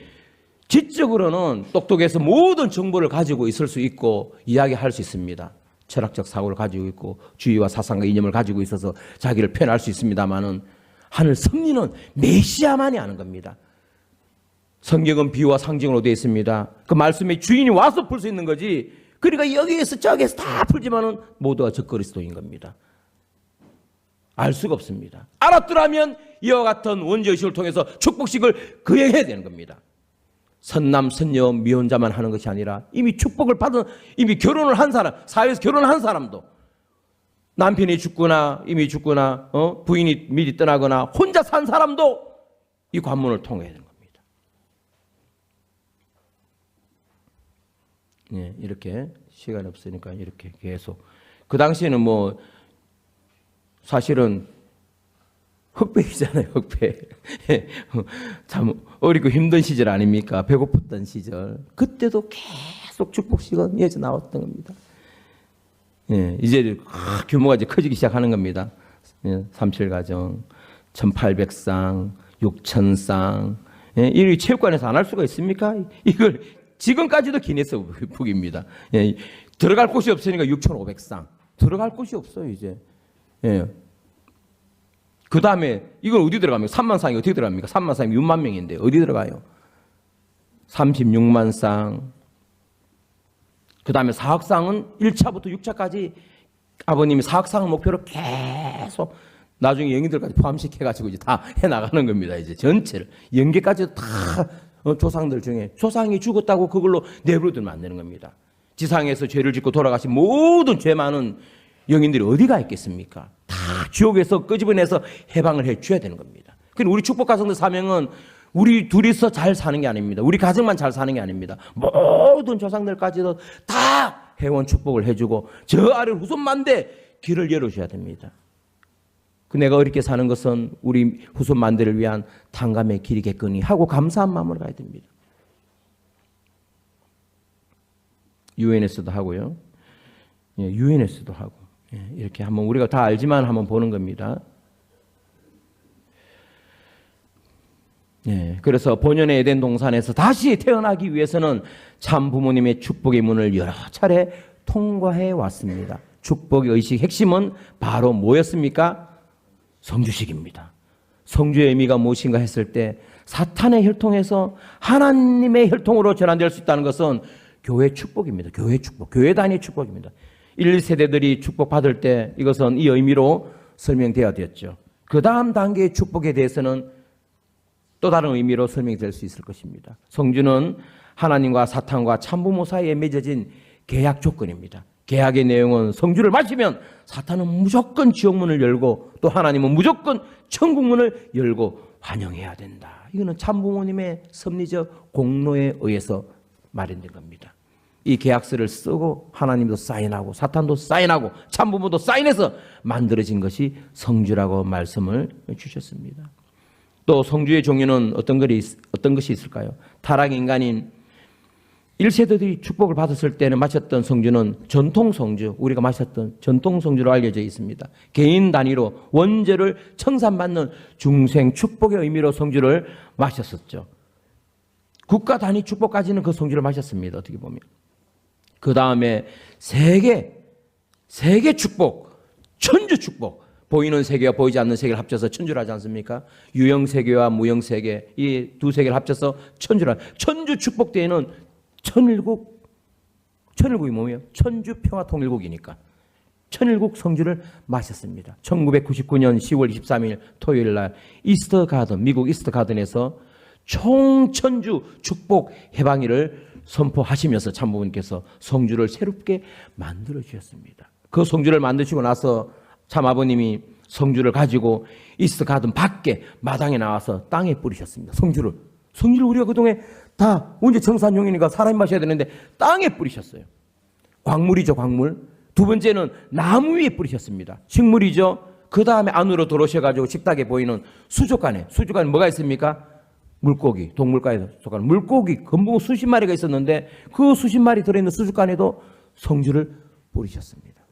지적으로는 똑똑해서 모든 정보를 가지고 있을 수 있고 이야기할 수 있습니다. 철학적 사고를 가지고 있고 주의와 사상과 이념을 가지고 있어서 자기를 표현할 수 있습니다만은 하늘 섭리는 메시아만이 아는 겁니다. 성경은 비유와 상징으로 되어 있습니다. 그 말씀의 주인이 와서 풀 수 있는 거지. 그러니까 여기에서 저기에서 다 풀지만은 모두가 적그리스도인 겁니다. 알 수가 없습니다. 알았더라면 이와 같은 원죄의식을 통해서 축복식을 거행해야 되는 겁니다. 선남, 선녀, 미혼자만 하는 것이 아니라 이미 축복을 받은, 이미 결혼을 한 사람, 사회에서 결혼한 사람도 남편이 이미 죽거나 부인이 미리 떠나거나 혼자 산 사람도 이 관문을 통해야 되는 겁니다. 네, 이렇게 시간이 없으니까 이렇게 계속. 그 당시에는 사실은 흑백이잖아요, 흑백. 참 어리고 힘든 시절 아닙니까? 배고팠던 시절. 그때도 계속 축복식은 이어져 나왔던 겁니다. 예, 이제 규모가 이제 커지기 시작하는 겁니다. 예, 37가정, 1800상, 6000상. 예, 이 체육관에서 안 할 수가 있습니까? 이걸 지금까지도 기네스북입니다. 예, 들어갈 곳이 없으니까 6500상. 들어갈 곳이 없어요, 이제. 예. 그 다음에 이건 어디 들어갑니까? 3만 쌍이 어떻게 들어갑니까? 3만 쌍이 6만 명인데 어디 들어가요? 36만 쌍. 그 다음에 4억 쌍은 1차부터 6차까지 아버님이 4억 쌍을 목표로 계속 나중에 영인들까지 포함시켜가지고 이제 다 해나가는 겁니다. 이제 전체를. 영계까지도 다 조상들 중에 조상이 죽었다고 그걸로 내버려두면 안 되는 겁니다. 지상에서 죄를 짓고 돌아가신 모든 죄 많은 영인들이 어디가 있겠습니까? 다 지옥에서 끄집어내서 해방을 해줘야 되는 겁니다. 그러니까 우리 축복가정들 사명은 우리 둘이서 잘 사는 게 아닙니다. 우리 가정만 잘 사는 게 아닙니다. 모든 조상들까지도 다 회원 축복을 해주고 저 아래 후손만대 길을 열어줘야 됩니다. 내가 어렵게 사는 것은 우리 후손만대를 위한 탕감의 길이겠거니 하고 감사한 마음으로 가야 됩니다. 유엔에서도 하고요. 예, 유엔에서도 하고. 예, 이렇게 한번 우리가 다 알지만 한번 보는 겁니다. 예, 그래서 본연의 에덴 동산에서 다시 태어나기 위해서는 참 부모님의 축복의 문을 여러 차례 통과해 왔습니다. 축복의 의식 핵심은 바로 뭐였습니까? 성주식입니다. 성주의 의미가 무엇인가 했을 때 사탄의 혈통에서 하나님의 혈통으로 전환될 수 있다는 것은 교회 축복입니다. 교회 축복, 교회 단위의 축복입니다. 1세대들이 축복받을 때 이것은 이 의미로 설명되어야 되었죠. 그 다음 단계의 축복에 대해서는 또 다른 의미로 설명이 될 수 있을 것입니다. 성주는 하나님과 사탄과 참부모 사이에 맺어진 계약 조건입니다. 계약의 내용은 성주를 마시면 사탄은 무조건 지옥문을 열고 또 하나님은 무조건 천국문을 열고 환영해야 된다. 이거는 참부모님의 섭리적 공로에 의해서 마련된 겁니다. 이 계약서를 쓰고 하나님도 사인하고 사탄도 사인하고 참부모도 사인해서 만들어진 것이 성주라고 말씀을 주셨습니다. 또 성주의 종류는 어떤 것이 있을까요? 타락 인간인 1세대들이 축복을 받았을 때는 마셨던 성주는 전통 성주, 우리가 마셨던 전통 성주로 알려져 있습니다. 개인 단위로 원죄를 청산받는 중생 축복의 의미로 성주를 마셨었죠. 국가 단위 축복까지는 그 성주를 마셨습니다. 어떻게 보면. 그 다음에 세계 축복, 천주 축복, 보이는 세계와 보이지 않는 세계를 합쳐서 천주를 하지 않습니까? 유형 세계와 무형 세계, 이 두 세계를 합쳐서 천주를 천주 축복 때에는 천일국이 뭐예요? 천주 평화통일국이니까 천일국 성주를 마셨습니다. 1999년 10월 23일 토요일 날 미국 이스터 가든에서 총천주 축복 해방일을 선포하시면서 참부모님께서 성주를 새롭게 만들어 주셨습니다. 그 성주를 만드시고 나서 참아버님이 성주를 가지고 이스터 가든 밖에 마당에 나와서 땅에 뿌리셨습니다. 성주를 우리가 그동안 다 언제 정산용이니까 사람이 마셔야 되는데 땅에 뿌리셨어요. 광물이죠, 광물. 두 번째는 나무 위에 뿌리셨습니다. 식물이죠. 그 다음에 안으로 들어오셔가지고 식탁에 보이는 수족관에 뭐가 있습니까? 물고기, 동물가에 속하는 물고기, 금붕어 수십 마리가 있었는데 그 수십 마리 들어있는 수족관에도 성주를 뿌리셨습니다.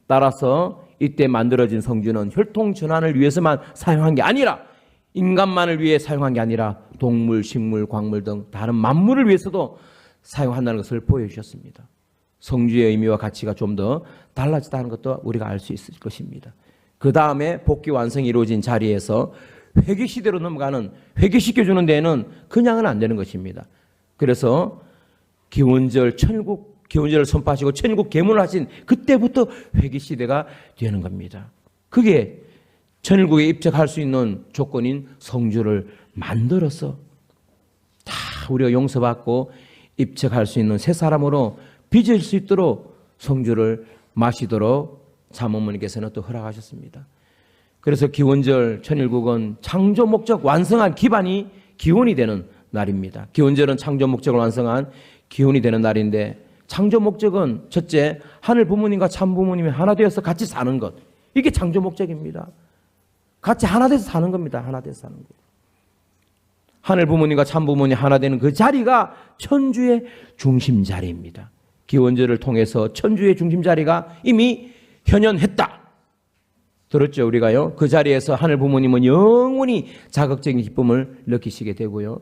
따라서 이때 만들어진 성주는 혈통 전환을 위해서만 사용한 게 아니라 인간만을 위해 사용한 게 아니라 동물, 식물, 광물 등 다른 만물을 위해서도 사용한다는 것을 보여주셨습니다. 성주의 의미와 가치가 좀 더 달라졌다는 것도 우리가 알 수 있을 것입니다. 그 다음에 복귀 완성이 이루어진 자리에서 회개시대로 넘어가는, 회개시켜주는 데에는 그냥은 안 되는 것입니다. 그래서 기원절을 선포하시고 천국 계문을 하신 그때부터 회개시대가 되는 겁니다. 그게 천일국에 입적할 수 있는 조건인 성주를 만들어서 다 우리가 용서받고 입적할 수 있는 새 사람으로 빚을 수 있도록 성주를 마시도록 참어머니께서는 또 허락하셨습니다. 그래서 기원절 천일국은 창조 목적 완성한 기반이 기원이 되는 날입니다. 기원절은 창조 목적을 완성한 기원이 되는 날인데 창조 목적은 첫째, 하늘 부모님과 참 부모님이 하나 되어서 같이 사는 것. 이게 창조 목적입니다. 같이 하나 돼서 사는 겁니다. 하나 돼서 사는 거. 하늘 부모님과 참 부모님 하나 되는 그 자리가 천주의 중심 자리입니다. 기원절을 통해서 천주의 중심 자리가 이미 현현했다. 들었죠, 우리가요? 그 자리에서 하늘 부모님은 영원히 자극적인 기쁨을 느끼시게 되고요.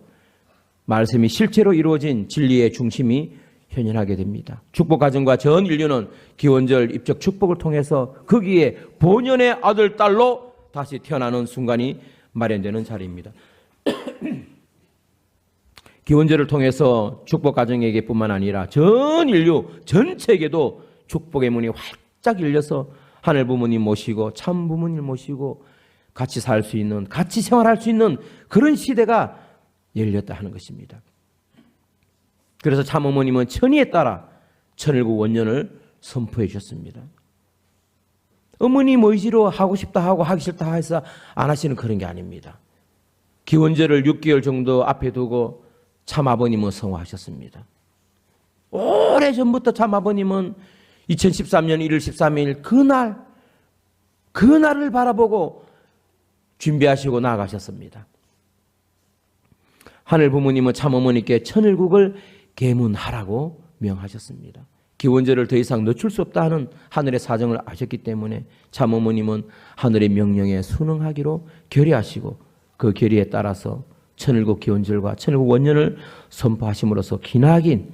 말씀이 실제로 이루어진 진리의 중심이 현현하게 됩니다. 축복 가정과 전 인류는 기원절 입적 축복을 통해서 거기에 본연의 아들, 딸로 다시 태어나는 순간이 마련되는 자리입니다. 기원절을 통해서 축복 가정에게 뿐만 아니라 전 인류 전체에게도 축복의 문이 활짝 열려서 하늘 부모님 모시고 참 부모님 모시고 같이 살 수 있는, 같이 생활할 수 있는 그런 시대가 열렸다 하는 것입니다. 그래서 참 어머님은 천의에 따라 천일국 원년을 선포해 주셨습니다. 어머님 의지로 하고 싶다 하고 하기 싫다 해서 안 하시는 그런 게 아닙니다. 기원절을 6개월 정도 앞에 두고 참 아버님은 성화하셨습니다. 오래전부터 참 아버님은 2013년 1월 13일 그날을 바라보고 준비하시고 나아가셨습니다. 하늘 부모님은 참 어머니께 천일국을 계문하라고 명하셨습니다. 기원절을 더 이상 늦출 수 없다 하는 하늘의 사정을 아셨기 때문에 참 어머님은 하늘의 명령에 순응하기로 결의하시고 그 결의에 따라서 천일국 기원절과 천일국 원년을 선포하심으로써 기나긴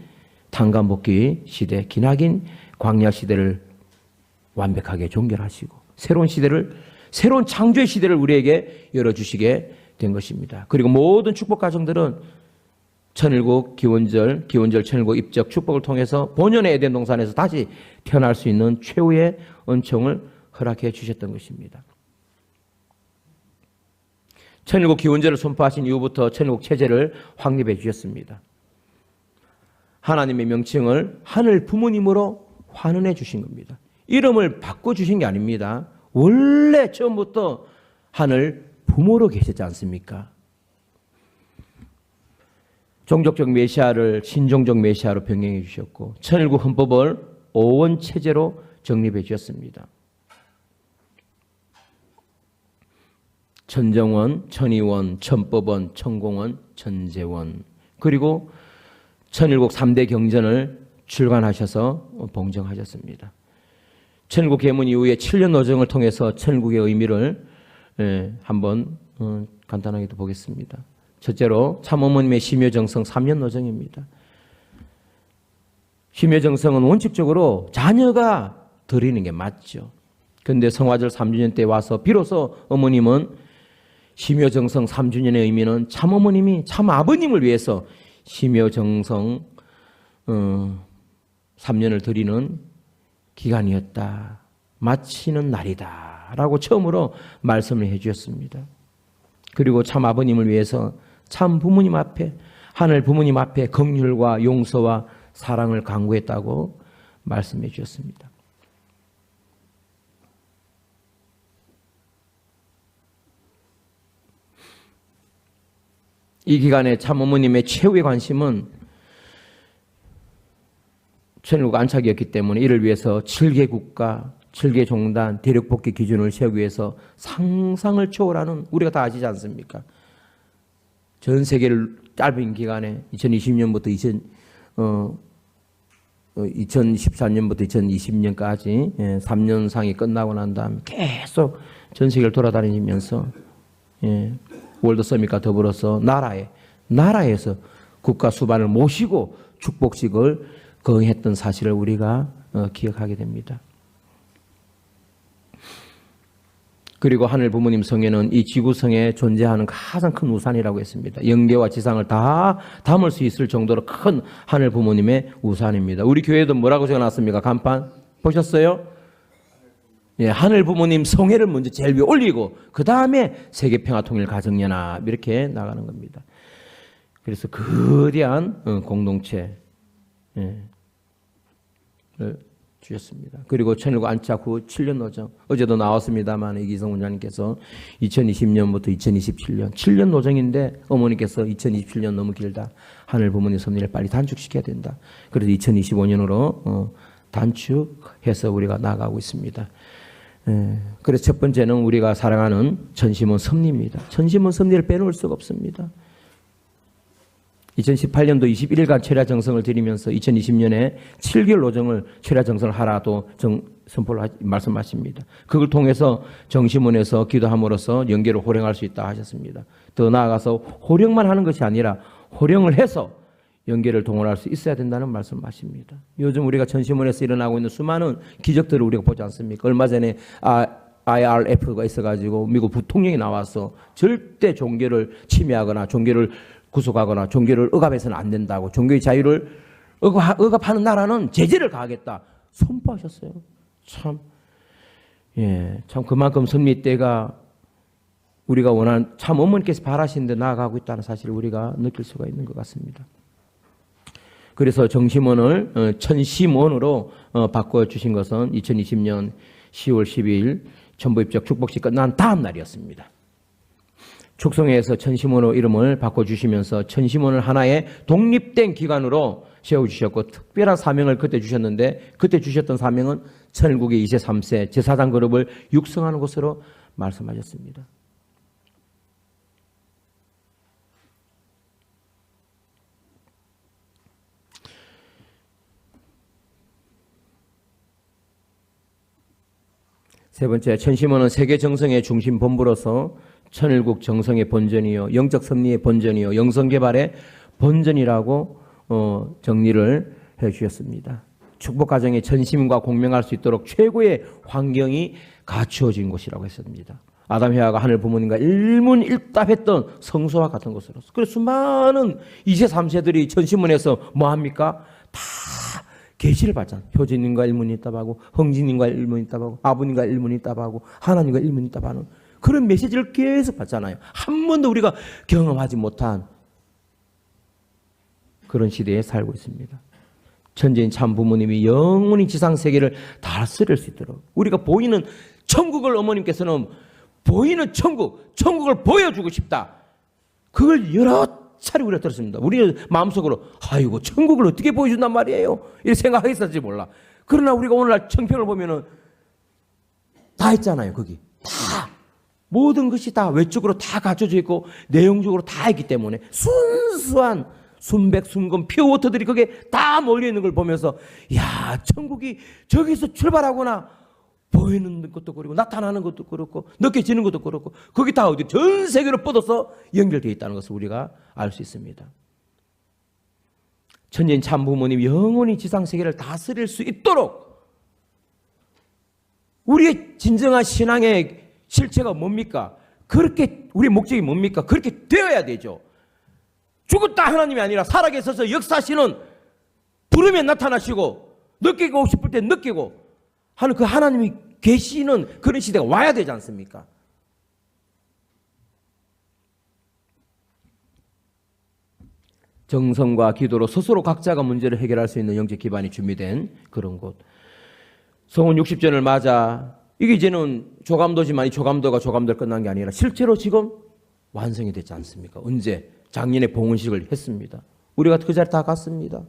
탄감복귀 시대, 기나긴 광야 시대를 완벽하게 종결하시고 새로운 창조의 시대를 우리에게 열어주시게 된 것입니다. 그리고 모든 축복 가정들은 천일국 기원절 천일국 입적 축복을 통해서 본연의 에덴 동산에서 다시 태어날 수 있는 최후의 은총을 허락해 주셨던 것입니다. 천일국 기원제를 선포하신 이후부터 천일국 체제를 확립해 주셨습니다. 하나님의 명칭을 하늘 부모님으로 환원해 주신 겁니다. 이름을 바꿔주신 게 아닙니다. 원래 처음부터 하늘 부모로 계셨지 않습니까? 종족적 메시아를 신종적 메시아로 변경해 주셨고 천일국 헌법을 오원 체제로 정립해 주셨습니다. 천정원, 천의원, 천법원, 천공원, 천재원, 그리고 천일국 3대 경전을 출간하셔서 봉정하셨습니다. 천일국 계문 이후에 7년 노정을 통해서 천일국의 의미를 한번 간단하게도 보겠습니다. 첫째로 참어머님의 심여정성 3년 노정입니다. 심여정성은 원칙적으로 자녀가 드리는 게 맞죠. 그런데 성화절 3주년 때 와서 비로소 어머님은 심여정성 3주년의 의미는 참어머님이 참아버님을 위해서 심여정성 3년을 드리는 기간이었다. 마치는 날이다. 라고 처음으로 말씀을 해 주셨습니다. 그리고 참아버님을 위해서 참 부모님 앞에 하늘 부모님 앞에 긍휼과 용서와 사랑을 강구했다고 말씀해 주셨습니다. 이 기간에 참어머님의 최후의 관심은 천일국 안착이었기 때문에 이를 위해서 7개 국가, 7개 종단, 대륙복귀 기준을 세우기 위해서 상상을 초월하는 우리가 다 아시지 않습니까? 전 세계를 짧은 기간에 2020년부터 2014년부터 2020년까지 3년상이 끝나고 난 다음에 계속 전 세계를 돌아다니면서 월드서밋과 더불어서 나라에서 국가 수반을 모시고 축복식을 거행했던 사실을 우리가 기억하게 됩니다. 그리고 하늘 부모님 성에는 이 지구성에 존재하는 가장 큰 우산이라고 했습니다. 영계와 지상을 다 담을 수 있을 정도로 큰 하늘 부모님의 우산입니다. 우리 교회도 뭐라고 적어놨습니까? 간판 보셨어요? 예, 하늘 부모님 성회를 먼저 제일 위에 올리고 그 다음에 세계평화통일 가정연합 이렇게 나가는 겁니다. 그래서 거대한 공동체 주셨습니다. 그리고 천일국 안착 후 7년 노정, 어제도 나왔습니다만 이기성 원장님께서 2020년부터 2027년 7년 노정인데 어머니께서 2027년 너무 길다. 하늘 부모님 섭리를 빨리 단축시켜야 된다. 그래서 2025년으로 단축해서 우리가 나가고 있습니다. 그래서 첫 번째는 우리가 사랑하는 전심원 섭리입니다. 전심원 섭리를 빼놓을 수가 없습니다. 2018년도 21일간 철야 정성을 드리면서 2020년에 7개월 노정을 철야 정성을 하라도 선포를 말씀하십니다. 그걸 통해서 정심원에서 기도함으로써 영계를 호령할 수 있다 하셨습니다. 더 나아가서 호령만 하는 것이 아니라 호령을 해서 영계를 동원할 수 있어야 된다는 말씀하십니다. 요즘 우리가 전심원에서 일어나고 있는 수많은 기적들을 우리가 보지 않습니까? 얼마 전에 IRF가 있어가지고 미국 부통령이 나와서 절대 종교를 침해하거나 종교를 구속하거나 종교를 억압해서는 안 된다고, 종교의 자유를 억압하는 나라는 제재를 가하겠다 선포하셨어요. 참 그만큼 섭리 때가 우리가 원하는 참 어머니께서 바라신 데 나아가고 있다는 사실을 우리가 느낄 수가 있는 것 같습니다. 그래서 정심원을 천심원으로 바꿔주신 것은 2020년 10월 12일 전부입적 축복식 끝난 다음 날이었습니다. 축성회에서 천심원으로 이름을 바꿔주시면서 천심원을 하나의 독립된 기관으로 세워주셨고 특별한 사명을 그때 주셨는데 그때 주셨던 사명은 천일국의 2세 3세 제사장 그룹을 육성하는 것으로 말씀하셨습니다. 세 번째, 천심원은 세계 정성의 중심 본부로서 천일국 정성의 본전이요, 영적 섭리의 본전이요, 영성 개발의 본전이라고 정리를 해주셨습니다. 축복 가정에 전심과 공명할 수 있도록 최고의 환경이 갖추어진 곳이라고 했습니다. 아담 해와가 하늘 부모님과 일문일답했던 성소와 같은 곳으로서. 그래서 수많은 2세 3세들이 전심원에서 뭐합니까? 다 계시를 받잖아요. 효진님과 일문일답하고, 흥진님과 일문일답하고, 아버님과 일문일답하고, 하나님과 일문일답하는 그런 메시지를 계속 받잖아요. 한 번도 우리가 경험하지 못한 그런 시대에 살고 있습니다. 천재인 참 부모님이 영원히 지상 세계를 다스릴 수 있도록 우리가 보이는 천국을 어머님께서는 보이는 천국을 보여주고 싶다. 그걸 여러 차례 우리가 들었습니다. 우리는 마음속으로 아이고 천국을 어떻게 보여준단 말이에요. 이렇게 생각했을지 몰라. 그러나 우리가 오늘날 청평을 보면은 다 있잖아요. 거기 다 모든 것이 다 외적으로 다 갖춰져 있고 내용적으로 다 있기 때문에 순수한 순백순금 피어워터들이 거기에 다 몰려 있는 걸 보면서 야 천국이 저기서 출발하구나. 보이는 것도 그렇고 나타나는 것도 그렇고 느껴지는 것도 그렇고 거기 다 어디 전 세계로 뻗어서 연결되어 있다는 것을 우리가 알 수 있습니다. 천재인 참 부모님이 영원히 지상 세계를 다스릴 수 있도록 우리의 진정한 신앙의 실체가 뭡니까? 그렇게 우리의 목적이 뭡니까? 그렇게 되어야 되죠. 죽었다 하나님이 아니라 살아계셔서 역사하시는 부르면 나타나시고 느끼고 싶을 때 느끼고 하는 그 하나님이 계시는 그런 시대가 와야 되지 않습니까? 정성과 기도로 스스로 각자가 문제를 해결할 수 있는 영적 기반이 준비된 그런 곳. 성원 60전을 맞아 이게 이제는 조감도지만 이 조감도가 조감도를 끝난 게 아니라 실제로 지금 완성이 됐지 않습니까? 언제? 작년에 봉헌식을 했습니다. 우리가 그 자리에 다 갔습니다.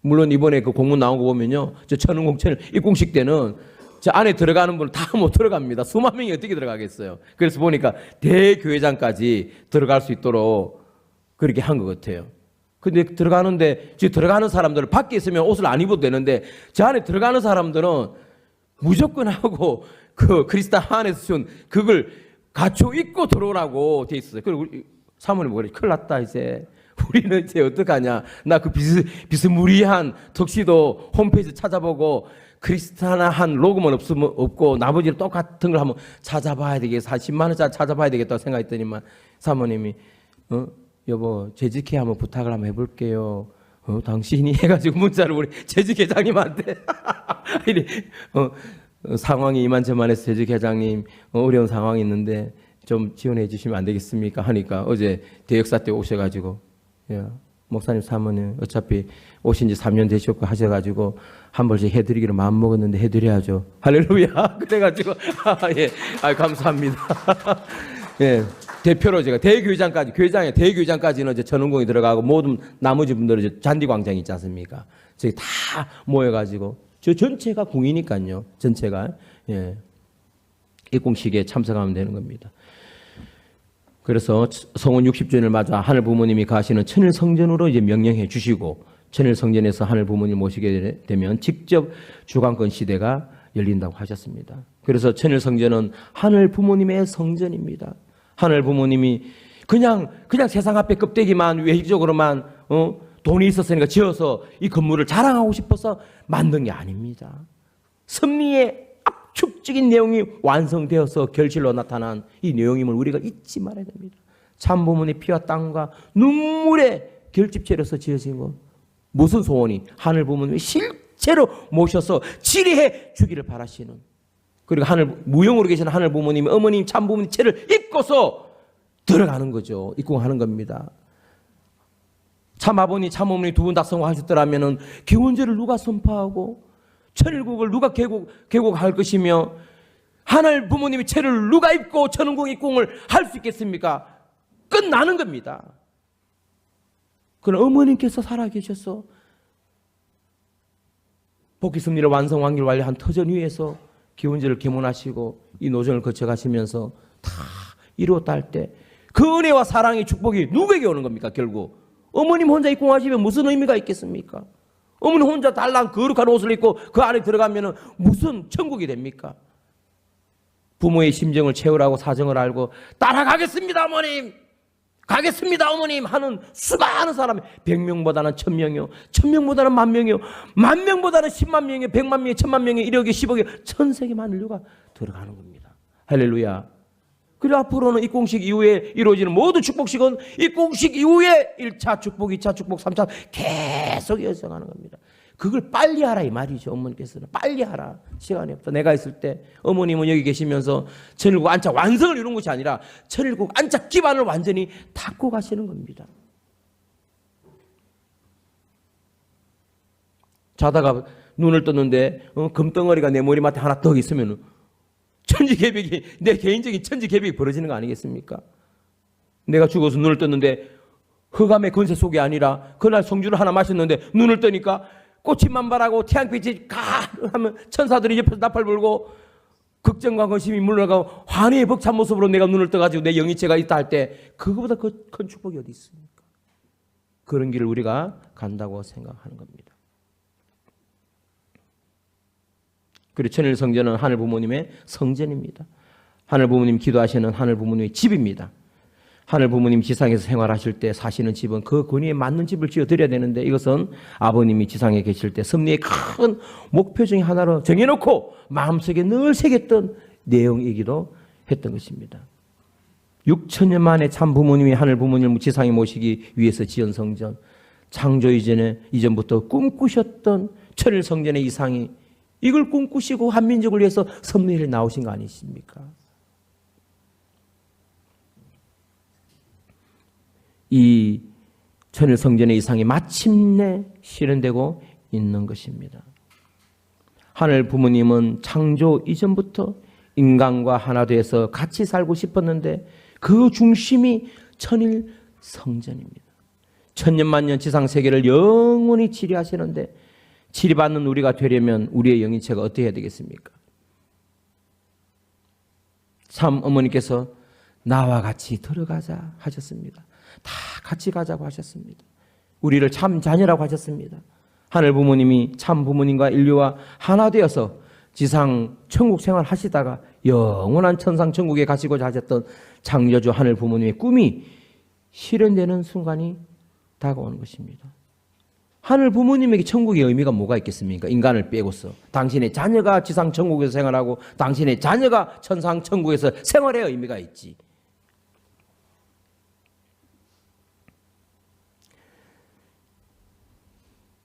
물론 이번에 그 공문 나온 거 보면요. 저 천운공천 입공식 때는 저 안에 들어가는 분은 다 못 들어갑니다. 수만 명이 어떻게 들어가겠어요. 그래서 보니까 대교회장까지 들어갈 수 있도록 그렇게 한 것 같아요. 근데 들어가는데 지금 들어가는 사람들은 밖에 있으면 옷을 안 입어도 되는데 저 안에 들어가는 사람들은 무조건 하고 그 그리스도 안에서 준 그걸 갖춰 입고 들어오라고 돼 있어요. 그리고 우리 사모님 뭐래? 큰일 났다 이제. 우리는 이제 어떡하냐. 나 그 비스무리한 턱시도 홈페이지 찾아보고 크리스타나한 로고만 없고 나머지는 똑같은 걸 한번 찾아봐야 되겠어. 한 10만 원짜리 찾아봐야 되겠다고 생각했더니만 사모님이 여보 재직회 한번 부탁을 한번 해볼게요. 당신이 해가지고 문자를 우리 재직회장님한테 상황이 이만저만해서 재직회장님 어려운 상황이 있는데 좀 지원해 주시면 안 되겠습니까? 하니까 어제 대역사 때 오셔가지고 야, 목사님 사모님 어차피 오신 지 3년 되셨고 하셔가지고 한 번씩 해드리기로 마음먹었는데 해드려야죠. 할렐루야. 그래가지고 예, 감사합니다. 예, 대표로 제가 대교회장까지 대교회장까지는 이제 전원공이 들어가고 모든 나머지 분들은 이제 잔디광장 있지 않습니까? 저기 다 모여가지고 저 전체가 공이니까요. 전체가 예, 입공식에 참석하면 되는 겁니다. 그래서 성원 60주년을 맞아 하늘 부모님이 가시는 천일 성전으로 이제 명령해 주시고 천일 성전에서 하늘 부모님 모시게 되면 직접 주관권 시대가 열린다고 하셨습니다. 그래서 천일 성전은 하늘 부모님의 성전입니다. 하늘 부모님이 그냥 세상 앞에 껍데기만 외적으로만 돈이 있었으니까 지어서 이 건물을 자랑하고 싶어서 만든 게 아닙니다. 섭리의 압축적인 내용이 완성되어서 결실로 나타난 이 내용임을 우리가 잊지 말아야 됩니다. 참 부모님의 피와 땀과 눈물의 결집체로서 지어진 것. 무슨 소원이? 하늘 부모님이 실제로 모셔서 치리해 주기를 바라시는. 그리고 무용으로 계시는 하늘 부모님이 어머님 참 부모님 채를 입고서 들어가는 거죠. 입궁하는 겁니다. 참 아버님 참 어머니 두 분 다 성공하셨더라면 기원제를 누가 선포하고 천일국을 누가 개국할 것이며 하늘 부모님이 채를 누가 입고 천운궁 입궁을 할 수 있겠습니까? 끝나는 겁니다. 그러나 어머님께서 살아계셔서 복귀섭리를 완성 완결 완료한 터전 위에서 기원제를 개문하시고 이 노정을 거쳐가시면서 다 이루었다 할 때 그 은혜와 사랑의 축복이 누구에게 오는 겁니까? 결국 어머님 혼자 입궁하시면 무슨 의미가 있겠습니까? 어머니 혼자 달랑 거룩한 옷을 입고 그 안에 들어가면 무슨 천국이 됩니까? 부모의 심정을 채우라고 사정을 알고 따라가겠습니다 어머님, 가겠습니다 어머님 하는 수많은 사람이 100명보다는 1000명이요, 1000명보다는 10,000명이요, 10,000명보다는 10만 명이요, 100만 명이요, 1000만 명이요, 1억이요, 10억이요, 천세계만 인류가 들어가는 겁니다. 할렐루야. 그리고 앞으로는 입공식 이후에 이루어지는 모든 축복식은 입공식 이후에 1차 축복, 2차 축복, 3차 계속 이어져가는 겁니다. 그걸 빨리 하라 이 말이죠. 어머니께서는 빨리 하라. 시간이 없다. 내가 있을 때 어머님은 여기 계시면서 천일국 안착 완성을 이룬 것이 아니라 천일국 안착 기반을 완전히 닦고 가시는 겁니다. 자다가 눈을 떴는데 금덩어리가 내 머리맡에 하나 떡 있으면 천지개벽이, 내 개인적인 천지개벽이 벌어지는 거 아니겠습니까? 내가 죽어서 눈을 떴는데 흑암의 권세 속이 아니라 그날 성주를 하나 마셨는데 눈을 뜨니까 꽃이 만발하고 태양빛이 가 하면 천사들이 옆에서 나팔 불고 걱정과 근심이 물러가고 환희의 벅찬 모습으로 내가 눈을 떠가지고 내 영이체가 있다 할 때 그거보다 큰 축복이 어디 있습니까? 그런 길을 우리가 간다고 생각하는 겁니다. 그리고 천일 성전은 하늘 부모님의 성전입니다. 하늘 부모님 기도하시는 하늘 부모님의 집입니다. 하늘 부모님 지상에서 생활하실 때 사시는 집은 그 권위에 맞는 집을 지어드려야 되는데 이것은 아버님이 지상에 계실 때 섭리의 큰 목표 중에 하나로 정해놓고 마음속에 늘 새겼던 내용이기도 했던 것입니다. 6천년 만에 참 부모님이 하늘 부모님을 지상에 모시기 위해서 지은 성전, 창조 이전부터 꿈꾸셨던 천일 성전의 이상이 이걸 꿈꾸시고 한민족을 위해서 섭리를 나오신 거 아니십니까? 이 천일 성전의 이상이 마침내 실현되고 있는 것입니다. 하늘 부모님은 창조 이전부터 인간과 하나 되어서 같이 살고 싶었는데 그 중심이 천일 성전입니다. 천년만년 지상 세계를 영원히 치리하시는데 치리받는 우리가 되려면 우리의 영인체가 어떻게 해야 되겠습니까? 참 어머니께서 나와 같이 들어가자 하셨습니다. 다 같이 가자고 하셨습니다. 우리를 참 자녀라고 하셨습니다. 하늘 부모님이 참 부모님과 인류와 하나 되어서 지상 천국 생활 하시다가 영원한 천상 천국에 가시고자 하셨던 창조주 하늘 부모님의 꿈이 실현되는 순간이 다가오는 것입니다. 하늘 부모님에게 천국의 의미가 뭐가 있겠습니까? 인간을 빼고서 당신의 자녀가 지상 천국에서 생활하고 당신의 자녀가 천상 천국에서 생활의 의미가 있지.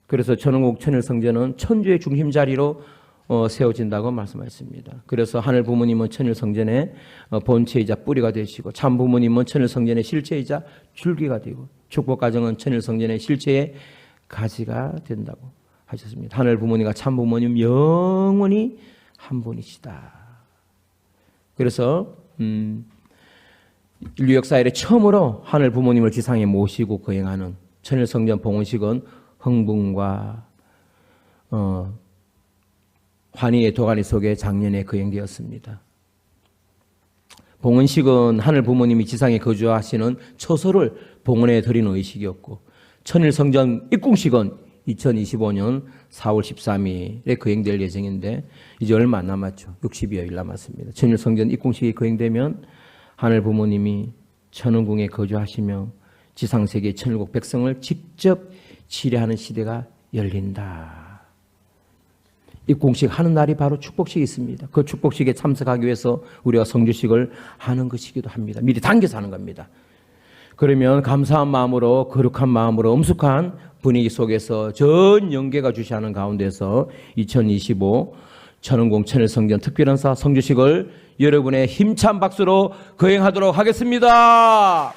그래서 천왕국 천일성전은 천주의 중심자리로 세워진다고 말씀하셨습니다. 그래서 하늘 부모님은 천일성전의 본체이자 뿌리가 되시고 참 부모님은 천일성전의 실체이자 줄기가 되고 축복가정은 천일성전의 실체의 가지가 된다고 하셨습니다. 하늘 부모님과 참 부모님 영원히 한 분이시다. 그래서 인류 역사 이래 처음으로 하늘 부모님을 지상에 모시고 거행하는 천일성전 봉헌식은 흥분과 환희의 도가니 속에 작년에 거행되었습니다. 봉헌식은 하늘 부모님이 지상에 거주하시는 처소를 봉헌해 드리는 의식이었고 천일성전 입궁식은 2025년 4월 13일에 거행될 예정인데 이제 얼마 안 남았죠. 60여일 남았습니다. 천일성전 입궁식이 거행되면 하늘 부모님이 천왕궁에 거주하시며 지상세계 천일국 백성을 직접 치료하는 시대가 열린다. 입궁식 하는 날이 바로 축복식이 있습니다. 그 축복식에 참석하기 위해서 우리가 성주식을 하는 것이기도 합니다. 미리 당겨서 하는 겁니다. 그러면 감사한 마음으로 거룩한 마음으로 엄숙한 분위기 속에서 전 영계가 주시하는 가운데서 2025 천왕궁 천일성전 특별헌사 성주식을 여러분의 힘찬 박수로 거행하도록 하겠습니다.